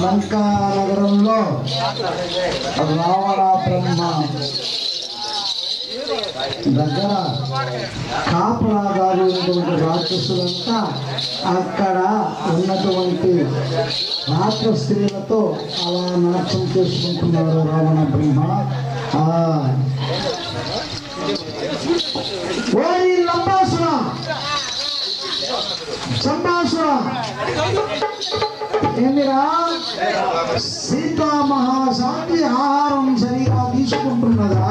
లంకా నగరంలో రావణ బ్రహ్మ దగ్గర కాపలాదారు రాక్షసులంతా అక్కడ ఉన్నటువంటి రాత్ర స్త్రీలతో అలా నాట్యం చేసుకుంటున్నారు రావణ బ్రహ్మ. ఓరి లంబాసుర సంభాసుర ఏమిరా, సీతా మహాశాంతి ఆహారం సరిగా తీసుకుంటున్నదా?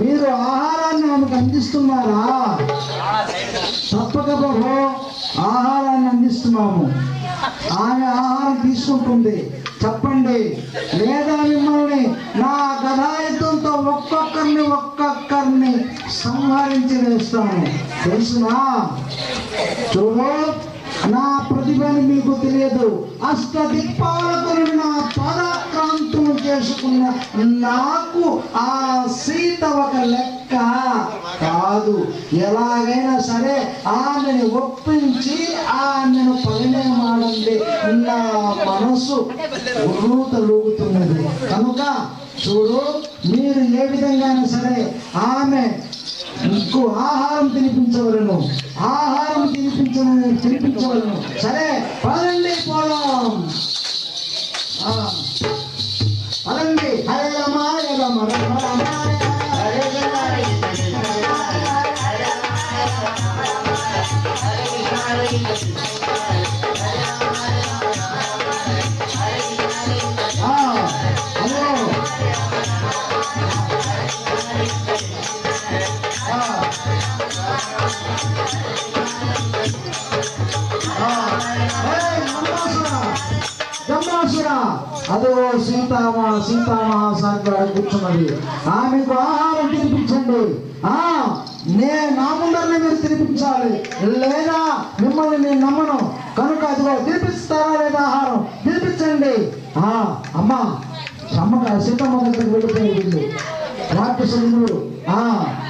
మీరు ఆహారాన్ని ఆమెకు అందిస్తున్నారా? తప్పక ప్రభు ఆహారాన్ని అందిస్తున్నాము. ఆమె ఆహారం తీసుకుంటుంది చెప్పండి, లేదా మిమ్మల్ని నా గదాయుధంతో ఒక్కొక్కరిని సంహరించి వేస్తాను తెలుసునా? చూడు, నా ప్రతిభని మీకు తెలియదు. అష్టదిక్పాలకులు నా పరాక్రాంతులు చేసుకున్న నాకు ఆ సీత ఒక లెక్క కాదు. ఎలాగైనా సరే ఆమెను ఒప్పించి ఆమెను పరిణయమాడండి. నా మనసు ఉర్రూతలూగుతున్నది కనుక చూడు, మీరు ఏ విధంగానే సరే ఆమె మీకు ఆహారం తినిపించవలను, ఆహారం తినిపించవలను. సరే పదండి, పోదాం. పదండి. హరే రామ హరే రామ రామ రామ హరే అదో సీతామహాసారి కూర్చున్నది. ఆమెకు ఆహారం తినిపించండి. నా ముందరనే మీరు తినిపించాలి, లేదా మిమ్మల్ని నేను నమ్మను. కనుక అదిగో తినిపిస్తారా లేదా ఆహారం తినిపించండి. అమ్మా సీతమ్మ దగ్గరికి వెళ్ళిపోయింది రాక్షసుడు.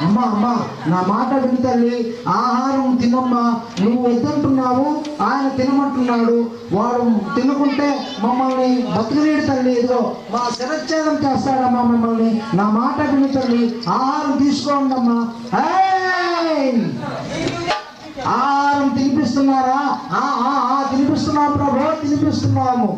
అమ్మా నా మాట విని తల్లి, ఆహారం తినమ్మా. నువ్వు వద్దంటున్నావు, ఆయన తినమంటున్నాడు. వాడు తినకుంటే మమ్మల్ని బతుకునేడు తల్లి. ఇదిగో మా శిరచ్ఛేదం చేస్తాడమ్మా మిమ్మల్ని. నా మాట విని తల్లి, ఆహారం తీసుకోండి అమ్మా. ఆహారం తినిపిస్తున్నారా? తినిపిస్తున్నాం ప్రభు, తినిపిస్తున్నాము.